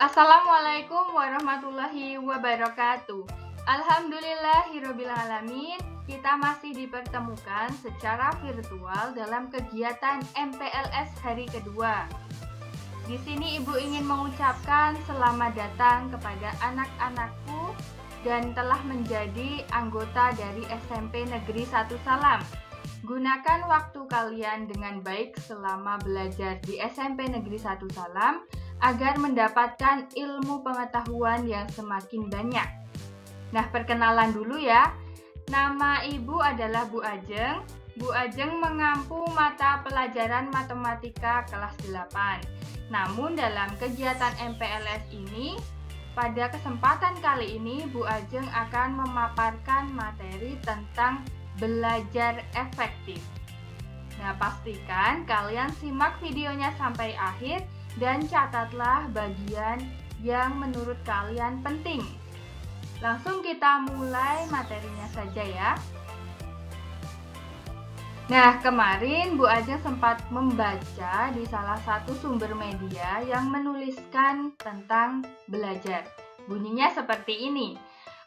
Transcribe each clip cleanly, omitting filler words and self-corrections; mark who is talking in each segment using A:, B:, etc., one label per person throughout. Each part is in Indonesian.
A: Assalamualaikum warahmatullahi wabarakatuh. Alhamdulillahirrabbilalamin, kita masih dipertemukan secara virtual dalam kegiatan MPLS hari kedua. Di sini Ibu ingin mengucapkan selamat datang kepada anak-anakku dan telah menjadi anggota dari SMP Negeri 1 Salam. Gunakan waktu kalian dengan baik selama belajar di SMP Negeri 1 Salam agar mendapatkan ilmu pengetahuan yang semakin banyak. Nah, perkenalan dulu ya. Nama Ibu adalah Bu Ajeng. Bu Ajeng mengampu mata pelajaran matematika kelas 8. Namun dalam kegiatan MPLS ini, pada kesempatan kali ini Bu Ajeng akan memaparkan materi tentang belajar efektif. Nah, pastikan kalian simak videonya sampai akhir dan catatlah bagian yang menurut kalian penting. Langsung kita mulai materinya saja ya. Nah, kemarin Bu Ajeng sempat membaca di salah satu sumber media yang menuliskan tentang belajar. Bunyinya seperti ini.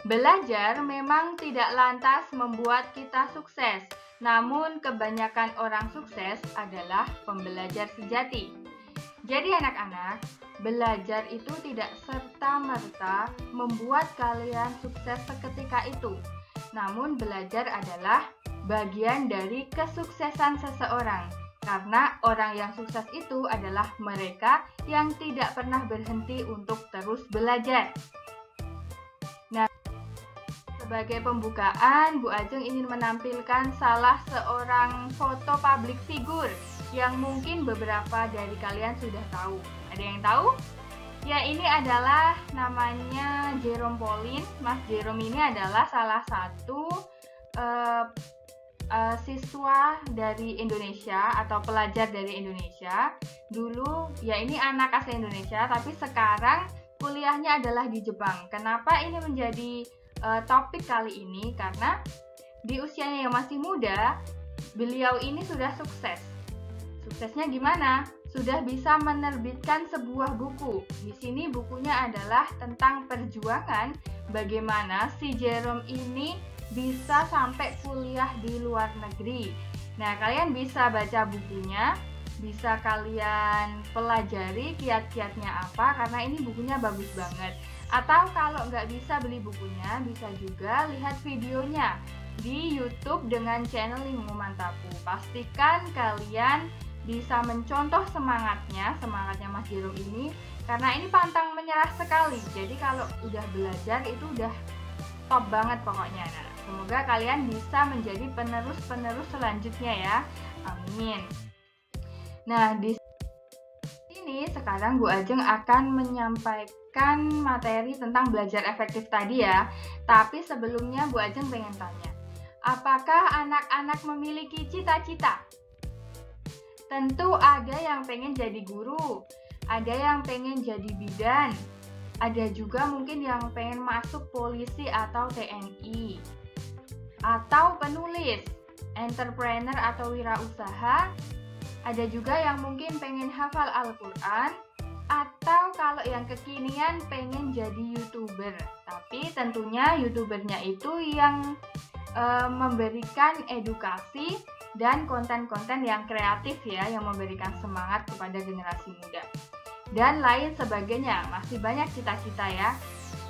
A: Belajar memang tidak lantas membuat kita sukses, namun kebanyakan orang sukses adalah pembelajar sejati. Jadi anak-anak, belajar itu tidak serta-merta membuat kalian sukses seketika itu. Namun belajar adalah bagian dari kesuksesan seseorang. Karena orang yang sukses itu adalah mereka yang tidak pernah berhenti untuk terus belajar. Nah, sebagai pembukaan, Bu Ajeng ingin menampilkan salah seorang foto public figure yang mungkin beberapa dari kalian sudah tahu. Ada yang tahu? Ya, ini adalah namanya Jerome Pauline. Mas Jerome ini adalah salah satu siswa dari Indonesia atau pelajar dari Indonesia. Dulu, ya ini anak asli Indonesia, tapi sekarang kuliahnya adalah di Jepang. Kenapa ini menjadi topik kali ini? Karena di usianya yang masih muda, beliau ini sudah sukses. Suksesnya gimana? Sudah bisa menerbitkan sebuah buku. Di sini bukunya adalah tentang perjuangan bagaimana si Jerome ini bisa sampai kuliah di luar negeri. Nah, kalian bisa baca bukunya, bisa kalian pelajari kiat-kiatnya apa, karena ini bukunya bagus banget. Atau kalau nggak bisa beli bukunya, bisa juga lihat videonya di YouTube dengan channel Lingu Mantapu. Pastikan kalian bisa mencontoh semangatnya Mas Jerome ini, karena ini pantang menyerah sekali. Jadi kalau udah belajar itu udah top banget pokoknya. Nah, semoga kalian bisa menjadi penerus-penerus selanjutnya ya. Amin. Nah, di sini sekarang Bu Ajeng akan menyampaikan materi tentang belajar efektif tadi ya. Tapi sebelumnya Bu Ajeng pengen tanya, apakah anak-anak memiliki cita-cita? Tentu ada yang pengen jadi guru, ada yang pengen jadi bidan, ada juga mungkin yang pengen masuk polisi atau TNI, atau penulis, entrepreneur atau wirausaha, ada juga yang mungkin pengen hafal Al-Quran, atau kalau yang kekinian pengen jadi YouTuber. Tapi tentunya YouTubernya itu yang memberikan edukasi dan konten-konten yang kreatif ya, yang memberikan semangat kepada generasi muda. Dan lain sebagainya, masih banyak cita-cita ya.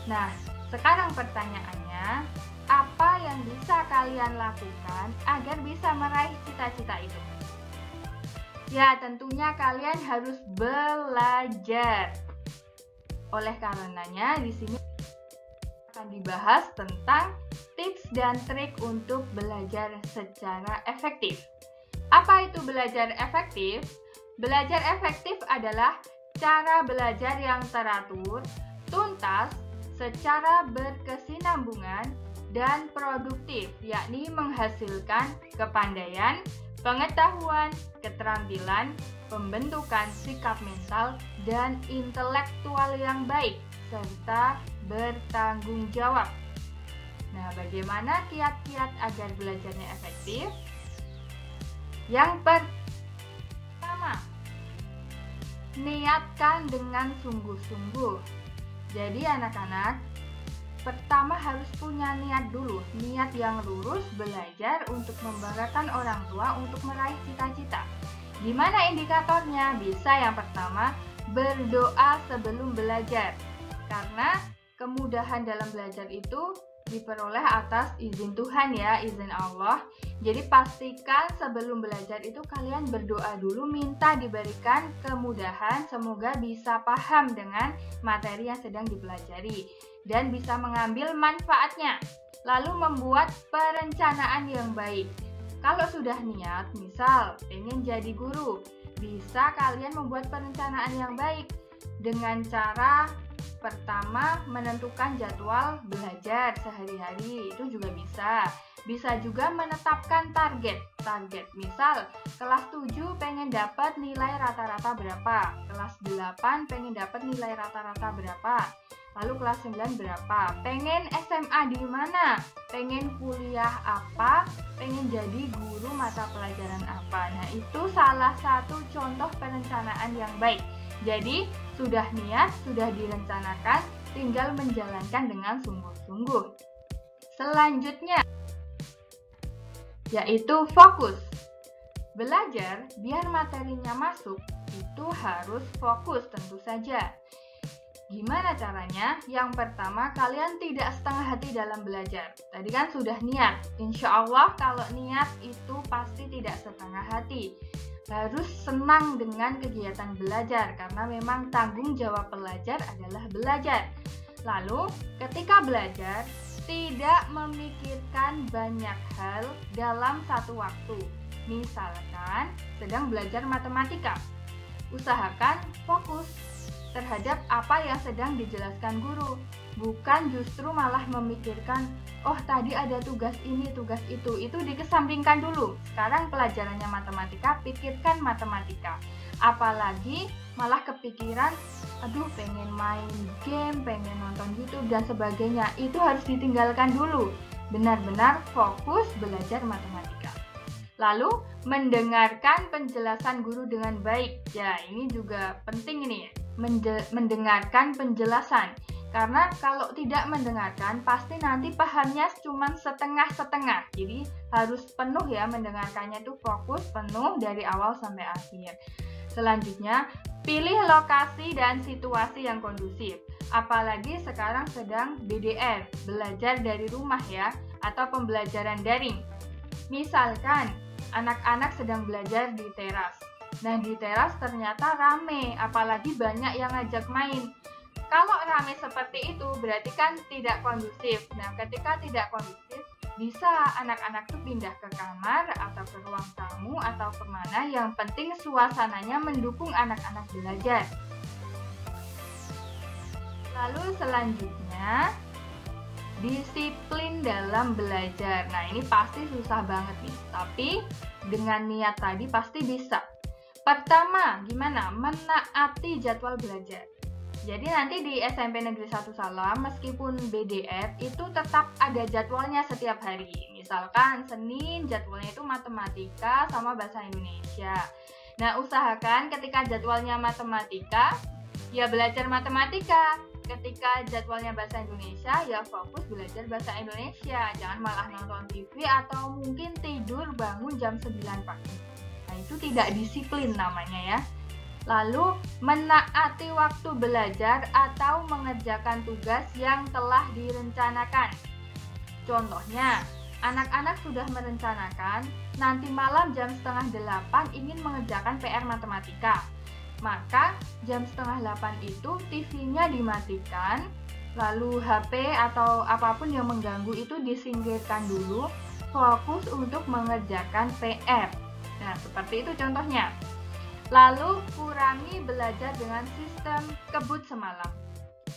A: Nah, sekarang pertanyaannya, apa yang bisa kalian lakukan agar bisa meraih cita-cita itu? Ya, tentunya kalian harus belajar. Oleh karenanya, di sini akan dibahas tentang tips dan trik untuk belajar secara efektif. Apa itu belajar efektif? Belajar efektif adalah cara belajar yang teratur, tuntas, secara berkesinambungan, dan produktif, yakni menghasilkan kepandaian, pengetahuan, keterampilan, pembentukan sikap mental, dan intelektual yang baik, serta bertanggung jawab. Nah, bagaimana kiat-kiat agar belajarnya efektif? Yang pertama, niatkan dengan sungguh-sungguh. Jadi anak-anak, pertama harus punya niat dulu, niat yang lurus belajar untuk membanggakan orang tua untuk meraih cita-cita. Gimana indikatornya? Bisa yang pertama, berdoa sebelum belajar. Karena kemudahan dalam belajar itu diperoleh atas izin Tuhan ya, izin Allah. Jadi pastikan sebelum belajar itu kalian berdoa dulu, minta diberikan kemudahan, semoga bisa paham dengan materi yang sedang dipelajari dan bisa mengambil manfaatnya. Lalu membuat perencanaan yang baik. Kalau sudah niat, misal ingin jadi guru, bisa kalian membuat perencanaan yang baik dengan cara pertama menentukan jadwal belajar sehari-hari, itu juga bisa. Bisa juga menetapkan target. Misal kelas 7 pengen dapat nilai rata-rata berapa, kelas 8 pengen dapat nilai rata-rata berapa, lalu kelas 9 berapa, pengen SMA di mana, pengen kuliah apa, pengen jadi guru mata pelajaran apa. Nah, itu salah satu contoh perencanaan yang baik. Jadi, sudah niat, sudah direncanakan, tinggal menjalankan dengan sungguh-sungguh. Selanjutnya, yaitu fokus. Belajar biar materinya masuk, itu harus fokus tentu saja. Gimana caranya? Yang pertama, kalian tidak setengah hati dalam belajar. Tadi kan sudah niat. Insya Allah kalau niat itu pasti tidak setengah hati. Harus senang dengan kegiatan belajar karena memang tanggung jawab pelajar adalah belajar. Lalu, ketika belajar, tidak memikirkan banyak hal dalam satu waktu. Misalkan sedang belajar matematika, usahakan fokus terhadap apa yang sedang dijelaskan guru, bukan justru malah memikirkan, oh tadi ada tugas ini, tugas itu dikesampingkan dulu. Sekarang pelajarannya matematika, pikirkan matematika. Apalagi malah kepikiran, aduh pengen main game, pengen nonton YouTube dan sebagainya, itu harus ditinggalkan dulu. Benar-benar fokus belajar matematika. Lalu mendengarkan penjelasan guru dengan baik. Ya, ini juga penting ini, mendengarkan penjelasan. Karena kalau tidak mendengarkan, pasti nanti pahamnya cuma setengah-setengah. Jadi harus penuh ya, mendengarkannya itu fokus penuh dari awal sampai akhir. Selanjutnya, pilih lokasi dan situasi yang kondusif. Apalagi sekarang sedang BDR, belajar dari rumah ya, atau pembelajaran daring. Misalkan, anak-anak sedang belajar di teras. Nah, di teras ternyata rame, apalagi banyak yang ngajak main. Kalau rame seperti itu, berarti kan tidak kondusif. Nah, ketika tidak kondusif, bisa anak-anak tuh pindah ke kamar atau ke ruang tamu atau kemana, yang penting suasananya mendukung anak-anak belajar. Lalu selanjutnya, disiplin dalam belajar. Nah, ini pasti susah banget nih, tapi dengan niat tadi pasti bisa. Pertama, gimana? Menaati jadwal belajar. Jadi nanti di SMP Negeri 1 Salam, meskipun BDR, itu tetap ada jadwalnya setiap hari. Misalkan Senin jadwalnya itu matematika sama bahasa Indonesia. Nah, usahakan ketika jadwalnya matematika, ya belajar matematika. Ketika jadwalnya bahasa Indonesia, ya fokus belajar bahasa Indonesia. Jangan malah nonton TV atau mungkin tidur bangun jam 9 pagi. Nah, itu tidak disiplin namanya ya. Lalu, menaati waktu belajar atau mengerjakan tugas yang telah direncanakan. Contohnya, anak-anak sudah merencanakan nanti malam jam 7:30 ingin mengerjakan PR matematika. Maka, jam 7:30 itu TV-nya dimatikan, lalu HP atau apapun yang mengganggu itu disingkirkan dulu, fokus untuk mengerjakan PR. Nah, seperti itu contohnya. Lalu, kurangi belajar dengan sistem kebut semalam.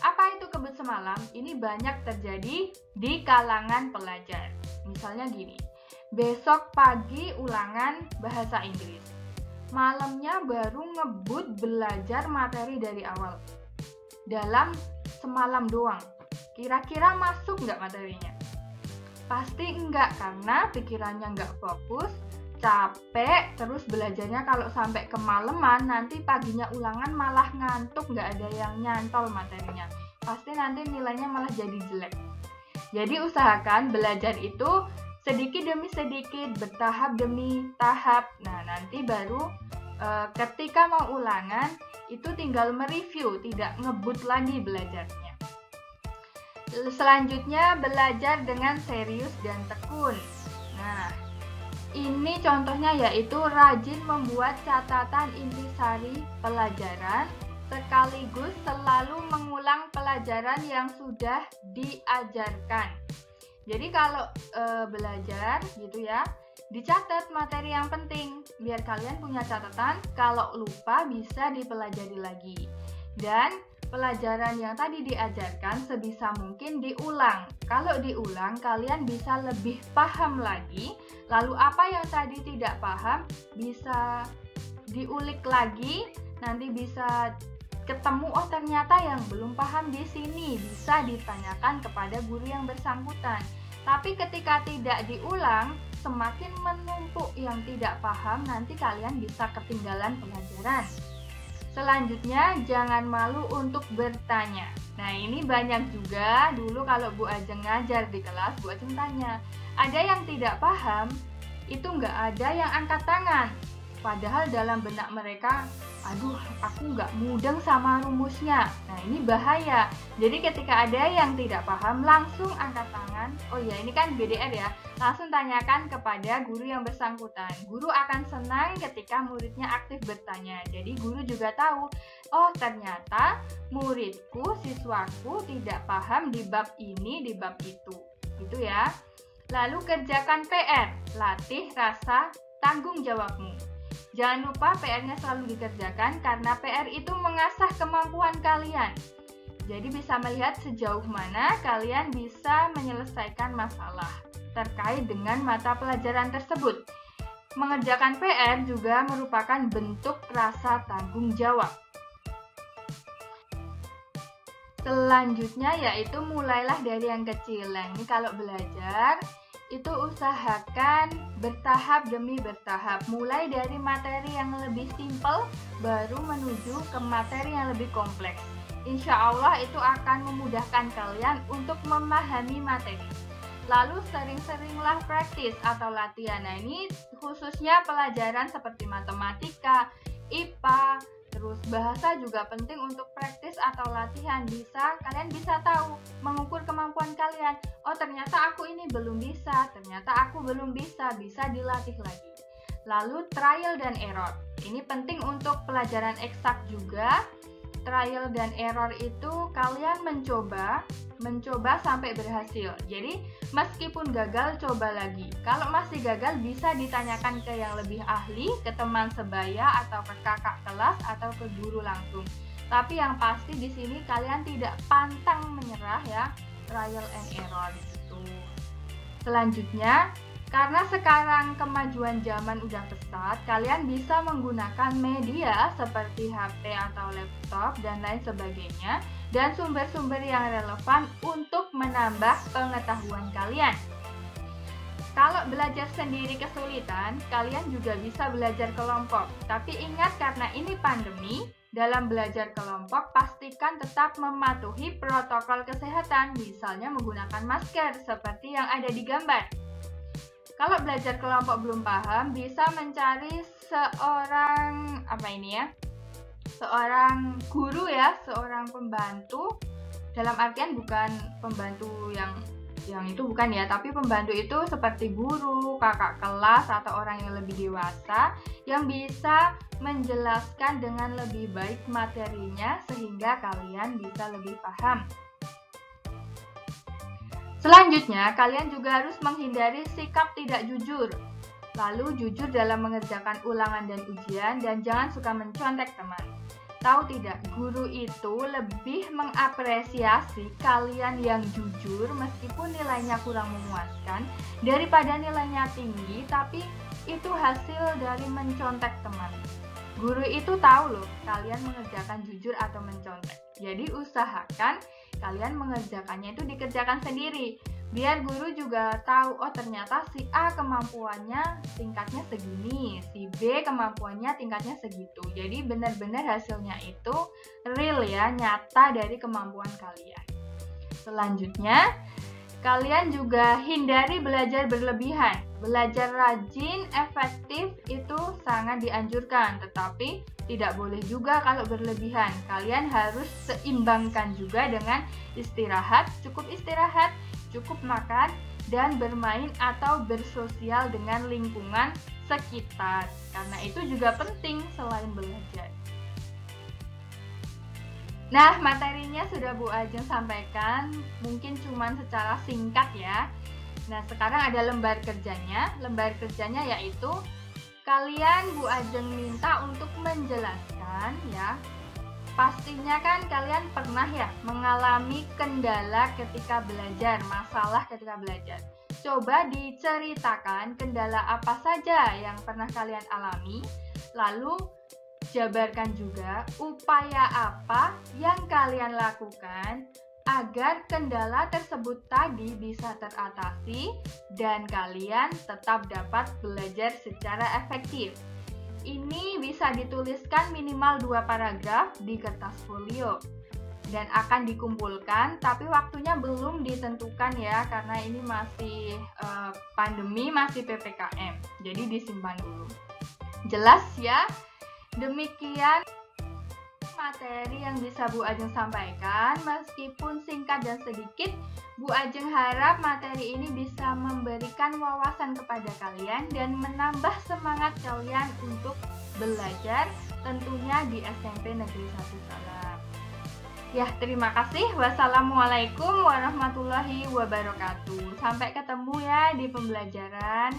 A: Apa itu kebut semalam? Ini banyak terjadi di kalangan pelajar. Misalnya gini, besok pagi ulangan bahasa Inggris. Malamnya baru ngebut belajar materi dari awal. Dalam semalam doang. Kira-kira masuk nggak materinya? Pasti enggak, karena pikirannya nggak fokus, capek, terus belajarnya kalau sampai kemalaman, nanti paginya ulangan malah ngantuk, nggak ada yang nyantol materinya. Pasti nanti nilainya malah jadi jelek. Jadi usahakan belajar itu sedikit demi sedikit, bertahap demi tahap. Nah, nanti baru ketika mau ulangan, itu tinggal mereview, tidak ngebut lagi belajarnya. Selanjutnya, belajar dengan serius dan tekun. Nah, ini contohnya yaitu rajin membuat catatan intisari pelajaran, sekaligus selalu mengulang pelajaran yang sudah diajarkan. Jadi kalau belajar gitu ya, dicatat materi yang penting, biar kalian punya catatan, kalau lupa bisa dipelajari lagi. Dan pelajaran yang tadi diajarkan sebisa mungkin diulang. Kalau diulang, kalian bisa lebih paham lagi. Lalu apa yang tadi tidak paham bisa diulik lagi. Nanti bisa ketemu, oh ternyata yang belum paham di sini, bisa ditanyakan kepada guru yang bersangkutan. Tapi ketika tidak diulang, semakin menumpuk yang tidak paham, nanti kalian bisa ketinggalan pelajaran. Selanjutnya, jangan malu untuk bertanya. Nah, ini banyak juga. Dulu kalau Bu Ajeng ngajar di kelas, Bu Ajeng tanya, ada yang tidak paham, itu nggak ada yang angkat tangan. Padahal dalam benak mereka, aduh, aku nggak mudeng sama rumusnya. Nah, ini bahaya. Jadi ketika ada yang tidak paham, langsung angkat tangan. Oh ya, ini kan BDR ya. Langsung tanyakan kepada guru yang bersangkutan. Guru akan senang ketika muridnya aktif bertanya. Jadi guru juga tahu, oh ternyata muridku, siswaku tidak paham di bab ini, di bab itu. Gitu ya. Lalu kerjakan PR, latih rasa tanggung jawabmu. Jangan lupa PR-nya selalu dikerjakan karena PR itu mengasah kemampuan kalian. Jadi bisa melihat sejauh mana kalian bisa menyelesaikan masalah terkait dengan mata pelajaran tersebut. Mengerjakan PR juga merupakan bentuk rasa tanggung jawab. Selanjutnya yaitu mulailah dari yang kecil. Nah, ini kalau belajar itu usahakan bertahap demi bertahap, mulai dari materi yang lebih simpel baru menuju ke materi yang lebih kompleks. Insya Allah itu akan memudahkan kalian untuk memahami materi. Lalu sering-seringlah praktis atau latihan. Nah, ini khususnya pelajaran seperti matematika, IPA, terus bahasa juga penting untuk praktis atau latihan. Kalian bisa tahu, mengukur kemampuan kalian. Oh, ternyata aku ini belum bisa, ternyata aku belum bisa dilatih lagi. Lalu trial dan error. Ini penting untuk pelajaran eksak juga. Trial dan error itu kalian mencoba sampai berhasil. Jadi meskipun gagal, coba lagi. Kalau masih gagal, bisa ditanyakan ke yang lebih ahli, ke teman sebaya atau ke kakak kelas atau ke guru langsung. Tapi yang pasti di sini kalian tidak pantang menyerah ya, trial and error gitu. Selanjutnya, karena sekarang kemajuan zaman udah pesat, kalian bisa menggunakan media seperti HP atau laptop dan lain sebagainya, dan sumber-sumber yang relevan untuk menambah pengetahuan kalian. Kalau belajar sendiri kesulitan, kalian juga bisa belajar kelompok. Tapi ingat, karena ini pandemi, dalam belajar kelompok pastikan tetap mematuhi protokol kesehatan, misalnya menggunakan masker seperti yang ada di gambar. Kalau belajar kelompok belum paham, bisa mencari seorang guru ya, seorang pembantu. Dalam artian bukan pembantu yang itu bukan ya, tapi pembantu itu seperti guru, kakak kelas atau orang yang lebih dewasa yang bisa menjelaskan dengan lebih baik materinya sehingga kalian bisa lebih paham. Selanjutnya, kalian juga harus menghindari sikap tidak jujur. Lalu jujur dalam mengerjakan ulangan dan ujian, dan jangan suka mencontek teman. Tahu tidak, guru itu lebih mengapresiasi kalian yang jujur meskipun nilainya kurang memuaskan daripada nilainya tinggi tapi itu hasil dari mencontek teman. Guru itu tahu loh kalian mengerjakan jujur atau mencontek. Jadi usahakan kalian mengerjakannya itu dikerjakan sendiri. Biar guru juga tahu, oh ternyata si A kemampuannya tingkatnya segini, si B kemampuannya tingkatnya segitu. Jadi benar-benar hasilnya itu real ya, nyata dari kemampuan kalian. Selanjutnya, kalian juga hindari belajar berlebihan. Belajar rajin, efektif itu sangat dianjurkan, tetapi tidak boleh juga kalau berlebihan. Kalian harus seimbangkan juga dengan istirahat, cukup makan, dan bermain atau bersosial dengan lingkungan sekitar. Karena itu juga penting selain belajar. Nah, materinya sudah Bu Ajeng sampaikan, mungkin cuma secara singkat ya. Nah, sekarang ada lembar kerjanya. Lembar kerjanya yaitu kalian Bu Ajeng minta untuk menjelaskan ya. Pastinya kan kalian pernah ya mengalami kendala ketika belajar, masalah ketika belajar. Coba diceritakan kendala apa saja yang pernah kalian alami, lalu jabarkan juga upaya apa yang kalian lakukan agar kendala tersebut tadi bisa teratasi dan kalian tetap dapat belajar secara efektif. Ini bisa dituliskan minimal 2 paragraf di kertas folio dan akan dikumpulkan, tapi waktunya belum ditentukan ya, karena ini masih pandemi, masih PPKM, jadi disimpan dulu. Jelas ya? Demikian materi yang bisa Bu Ajeng sampaikan. Meskipun singkat dan sedikit, Bu Ajeng harap materi ini bisa memberikan wawasan kepada kalian dan menambah semangat kalian untuk belajar, tentunya di SMP Negeri 1 Salam. Ya, terima kasih. Wassalamualaikum warahmatullahi wabarakatuh. Sampai ketemu ya di pembelajaran.